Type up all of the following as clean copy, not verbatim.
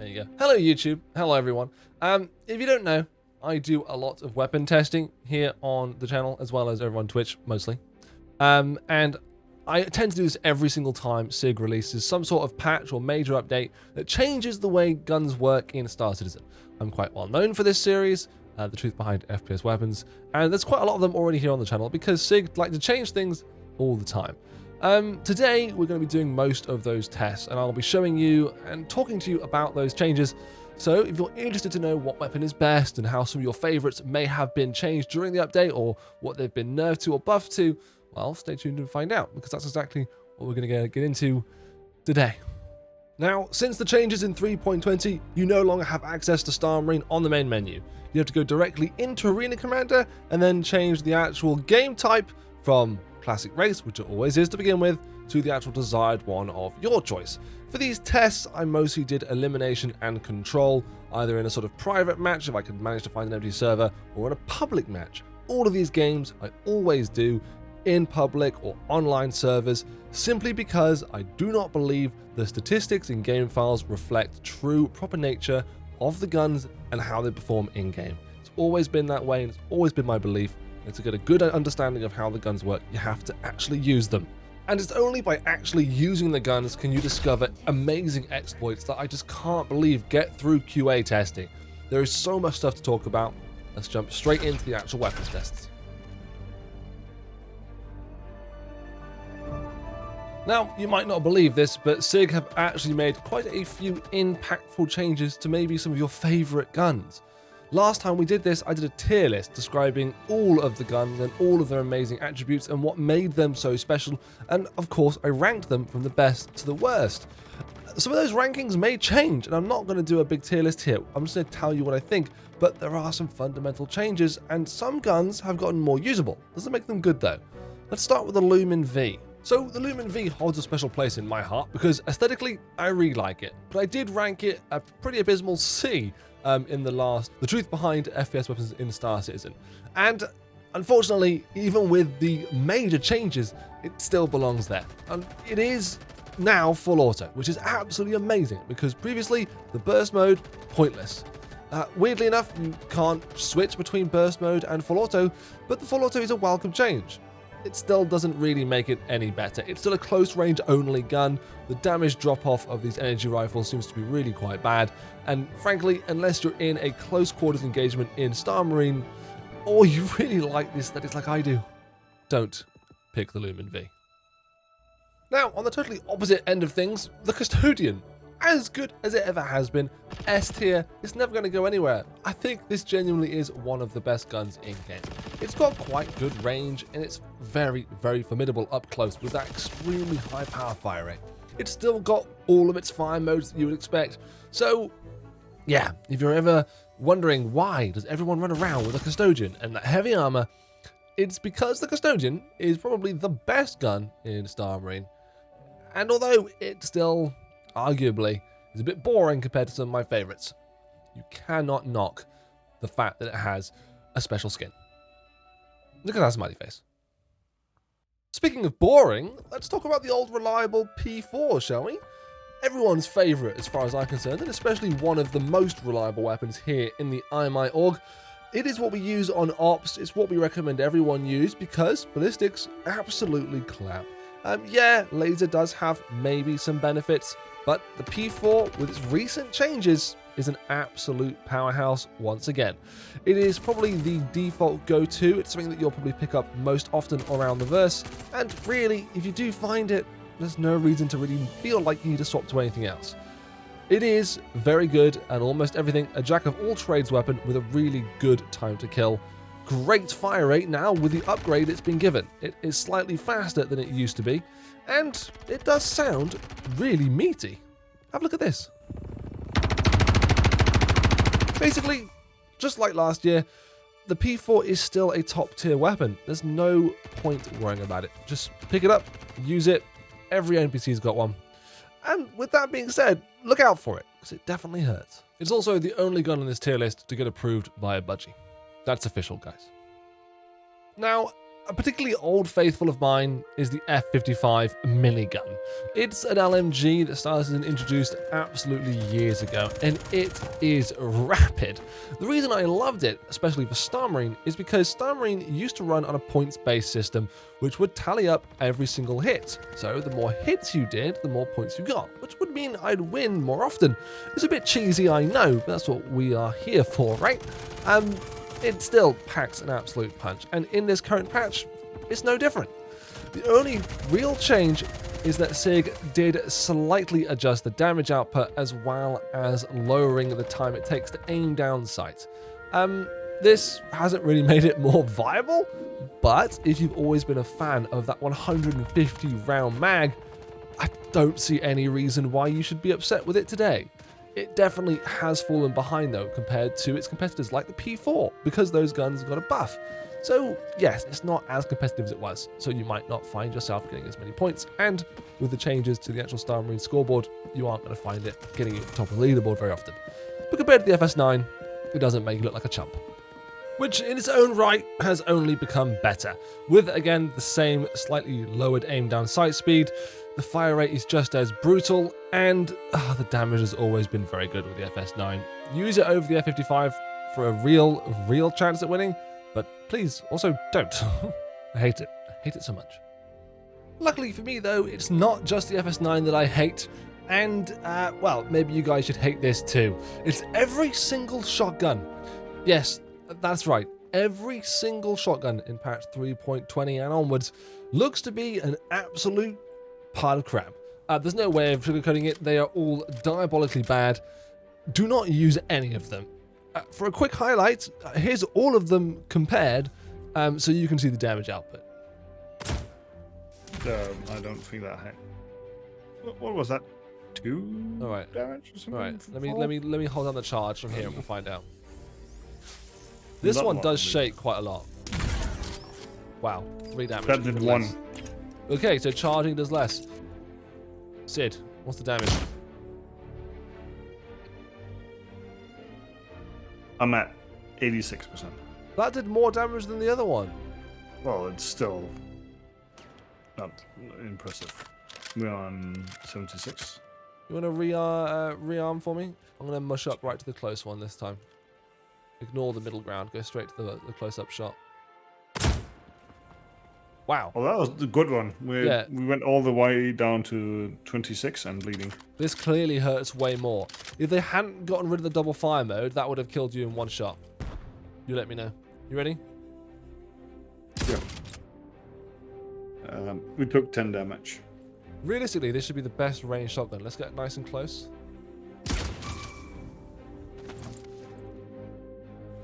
There you go. Hello, YouTube. Hello, everyone. If you don't know, I do a lot of weapon testing here on the channel, as well as over on Twitch, mostly. And I tend to do this every single time SIG releases some sort of patch or major update that changes the way guns work in Star Citizen. I'm quite well known for this series, the truth behind FPS weapons, and there's quite a lot of them already here on the channel because SIG like to change things all the time. Today, we're going to be doing most of those tests, and I'll be showing you and talking to you about those changes. So if you're interested to know what weapon is best and how some of your favorites may have been changed during the update or what they've been nerfed to or buffed to, well, stay tuned and find out, because that's exactly what we're going to get into today. Now, since the changes in 3.20, you no longer have access to Star Marine on the main menu. You have to go directly into Arena Commander and then change the actual game type from Classic Race, which it always is to begin with, to the actual desired one of your choice. For these tests, I mostly did elimination and control, either in a sort of private match if I could manage to find an empty server, or in a public match. All of these games I always do in public or online servers, simply because I do not believe the statistics in game files reflect true, proper nature of the guns and how they perform in-game. It's always been that way, and it's always been my belief. And to get a good understanding of how the guns work, you have to actually use them. And it's only by actually using the guns can you discover amazing exploits that I just can't believe get through QA testing. There is so much stuff to talk about. Let's jump straight into the actual weapons tests. Now, you might not believe this, but SIG have actually made quite a few impactful changes to maybe some of your favorite guns. Last time we did this, I did a tier list describing all of the guns and all of their amazing attributes and what made them so special, and of course I ranked them from the best to the worst. Some of those rankings may change, and I'm not going to do a big tier list here. I'm just going to tell you what I think, but there are some fundamental changes, and some guns have gotten more usable. Doesn't make them good though. Let's start with the Lumen V. So the Lumen V holds a special place in my heart because aesthetically I really like it, but I did rank it a pretty abysmal C in the truth behind FPS weapons in Star Citizen. And unfortunately, even with the major changes, it still belongs there. And it is now full auto, which is absolutely amazing because previously the burst mode, pointless. Weirdly enough, you can't switch between burst mode and full auto, but the full auto is a welcome change. It still doesn't really make it any better. It's still a close range only gun. The damage drop off of these energy rifles seems to be really quite bad. And frankly, unless you're in a close quarters engagement in Star Marine, or you really like this aesthetics like I do, don't pick the Lumen V. Now, on the totally opposite end of things, the Custodian. As good as it ever has been, S tier, it's never going to go anywhere. I think this genuinely is one of the best guns in game. It's got quite good range, and it's very, very formidable up close with that extremely high power fire rate. It's still got all of its fire modes that you would expect. So, yeah, if you're ever wondering why does everyone run around with a Custodian and that heavy armor, it's because the Custodian is probably the best gun in Star Marine. And although it still arguably is a bit boring compared to some of my favorites, you cannot knock the fact that it has a special skin. Look at that smiley face. Speaking of boring, let's talk about the old reliable P4, shall we? Everyone's favorite as far as I'm concerned, and especially one of the most reliable weapons here in the IMI org. It is what we use on ops, it's what we recommend everyone use because ballistics absolutely clap. Yeah, laser does have maybe some benefits, but the P4, with its recent changes, is an absolute powerhouse once again. It is probably the default go-to. It's something that you'll probably pick up most often around the verse, and really, if you do find it, there's no reason to really feel like you need to swap to anything else. It is very good and almost everything, a jack of all trades weapon with a really good time to kill. Great fire rate now with the upgrade it's been given. It is slightly faster than it used to be, and it does sound really meaty. Have a look at this. Basically, just like last year, the P4 is still a top tier weapon. There's no point worrying about it. Just pick it up, use it. Every NPC's got one. And with that being said, look out for it, because it definitely hurts. It's also the only gun on this tier list to get approved by a budgie. That's official, guys. Now, A particularly old faithful of mine is the F55 minigun. It's an LMG that started and introduced absolutely years ago, and it is rapid. The reason I loved it, especially for Star Marine, is because Star Marine used to run on a points-based system, which would tally up every single hit. So the more hits you did, the more points you got, which would mean I'd win more often. It's a bit cheesy, I know, but that's what we are here for, right? It still packs an absolute punch, and in this current patch, it's no different. The only real change is that SIG did slightly adjust the damage output as well as lowering the time it takes to aim down sights. This hasn't really made it more viable, but if you've always been a fan of that 150 round mag, I don't see any reason why you should be upset with it today. It definitely has fallen behind though compared to its competitors like the P4 because those guns got a buff. So yes, it's not as competitive as it was, so you might not find yourself getting as many points, and with the changes to the actual Star Marine scoreboard, you aren't going to find it getting you at the top of the leaderboard very often. But compared to the FS9, it doesn't make you look like a chump. Which in its own right has only become better, with again the same slightly lowered aim down sight speed. The fire rate is just as brutal, and the damage has always been very good with the FS9. Use it over the F55 for a real chance at winning, but please also don't. I hate it. I hate it so much. Luckily for me though, it's not just the FS9 that I hate, and well, maybe you guys should hate this too. It's every single shotgun. Yes, that's right. Every single shotgun in patch 3.20 and onwards looks to be an absolute pile of crap. There's no way of sugarcoating it. They are all diabolically bad. Do not use any of them. For a quick highlight, here's all of them compared, so you can see the damage output. I don't think that hit. What was that? 2 All right. damage or something? All right. Let me hold on the charge from here and we'll find out. This one does shake quite a lot. Wow, 3 damage. That did 1. Less. Okay, so charging does less. Sid, what's the damage? I'm at 86%. That did more damage than the other one. Well, it's still not impressive. We're on 76. You want to rearm for me? I'm going to mush up right to the close one this time. Ignore the middle ground. Go straight to the close-up shot. Wow. Oh, that was the good one. We went all the way down to 26 and bleeding. This clearly hurts way more. If they hadn't gotten rid of the double fire mode, that would have killed you in one shot. You let me know. You ready? Yeah. We took 10 damage. Realistically, this should be the best range shotgun. Let's get nice and close.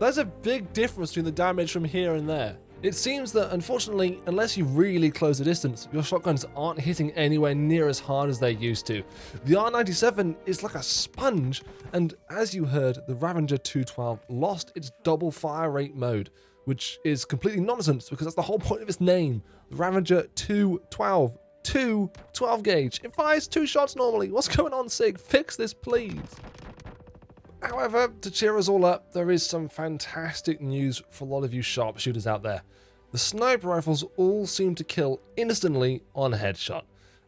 There's a big difference between the damage from here and there. It seems that, unfortunately, unless you really close the distance, your shotguns aren't hitting anywhere near as hard as they used to. The R97 is like a sponge, and as you heard, the Ravager 212 lost its double fire rate mode, which is completely nonsense because that's the whole point of its name. The Ravager 212. 12 gauge. It fires 2 shots normally. What's going on, SIG? Fix this, please. However, to cheer us all up, there is some fantastic news for a lot of you sharpshooters out there. The sniper rifles all seem to kill instantly on headshot.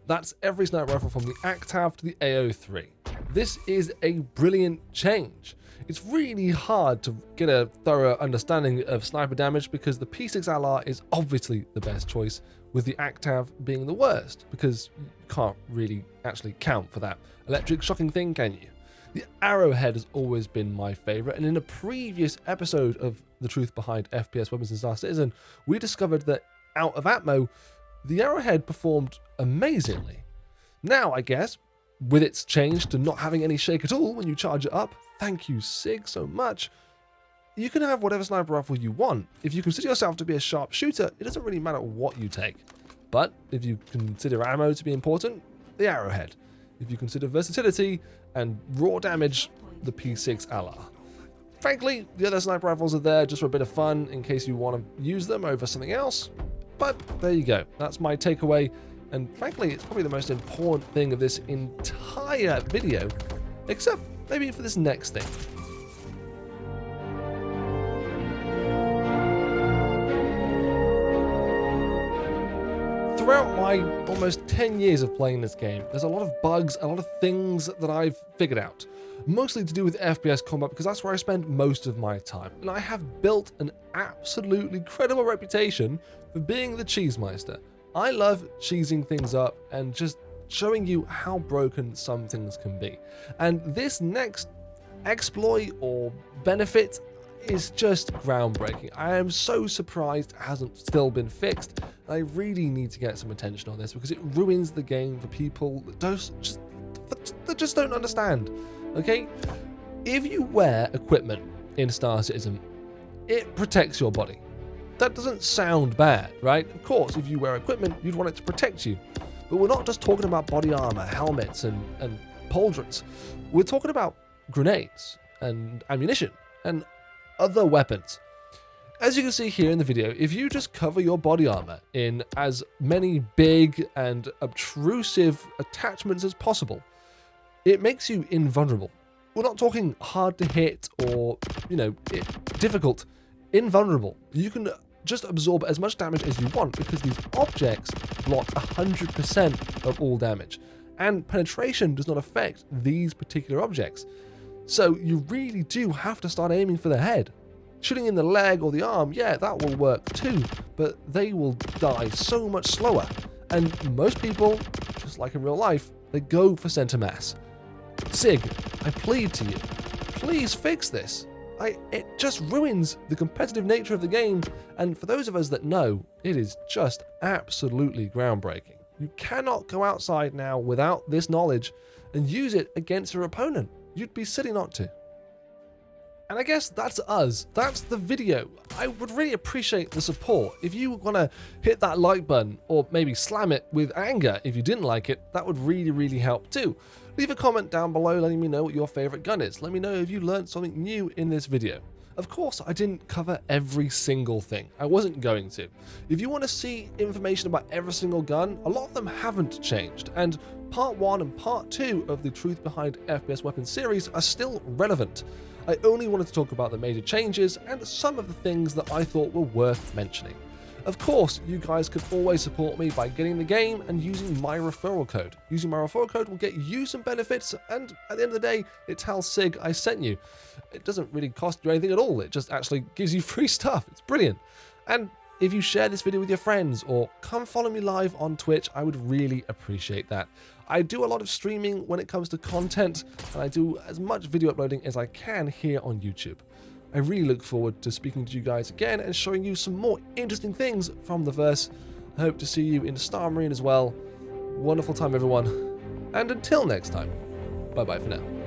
That's every sniper rifle from the Actav to the AO3. This is a brilliant change. It's really hard to get a thorough understanding of sniper damage because the P6LR is obviously the best choice, with the Actav being the worst because you can't really actually count for that electric shocking thing, can you? The Arrowhead has always been my favourite, and in a previous episode of The Truth Behind FPS Weapons in Star Citizen, we discovered that out of Atmo, the Arrowhead performed amazingly. Now, I guess, with its change to not having any shake at all when you charge it up, thank you SIG so much, you can have whatever sniper rifle you want. If you consider yourself to be a sharpshooter, it doesn't really matter what you take. But if you consider ammo to be important, the Arrowhead. If you consider versatility and raw damage, the P6LR. Frankly, the other sniper rifles are there just for a bit of fun in case you want to use them over something else. But there you go. That's my takeaway. And frankly, it's probably the most important thing of this entire video, except maybe for this next thing. throughout my almost 10 years of playing this game, there's a lot of bugs, a lot of things that I've figured out. Mostly to do with FPS combat because that's where I spend most of my time. And I have built an absolutely credible reputation for being the Cheesemeister. I love cheesing things up and just showing you how broken some things can be. And this next exploit or benefit is just groundbreaking. I am so surprised it hasn't still been fixed. I really need to get some attention on this because it ruins the game for people that just don't understand. Okay? If you wear equipment in Star Citizen, it protects your body. That doesn't sound bad, right? Of course, if you wear equipment, you'd want it to protect you. But we're not just talking about body armor, helmets, and pauldrons. We're talking about grenades and ammunition and other weapons. As you can see here in the video, if you just cover your body armor in as many big and obtrusive attachments as possible, it makes you invulnerable. We're not talking hard to hit or, difficult. Invulnerable. You can just absorb as much damage as you want because these objects block 100% of all damage. And penetration does not affect these particular objects. So you really do have to start aiming for the head. Shooting in the leg or the arm, yeah, that will work too, but they will die so much slower. And most people, just like in real life, they go for center mass. Sig, I plead to you, please fix this. It just ruins the competitive nature of the game, and for those of us that know, it is just absolutely groundbreaking. You cannot go outside now without this knowledge and use it against your opponent. You'd be silly not to. And I guess that's us. That's the video. I would really appreciate the support. If you want to hit that like button or maybe slam it with anger if you didn't like it, that would really, really help too. Leave a comment down below letting me know what your favorite gun is. Let me know if you learned something new in this video. Of course, I didn't cover every single thing. I wasn't going to. If you want to see information about every single gun, a lot of them haven't changed, and part 1 and part 2 of the Truth Behind FPS Weapons series are still relevant. I only wanted to talk about the major changes and some of the things that I thought were worth mentioning. Of course, you guys can always support me by getting the game and using my referral code. Using my referral code will get you some benefits, and at the end of the day, it tells Sig I sent you. It doesn't really cost you anything at all, it just actually gives you free stuff. It's brilliant. And if you share this video with your friends or come follow me live on Twitch, I would really appreciate that. I do a lot of streaming when it comes to content, and I do as much video uploading as I can here on YouTube. I really look forward to speaking to you guys again and showing you some more interesting things from the verse. I hope to see you in Star Marine as well. Wonderful time, everyone. And until next time, bye-bye for now.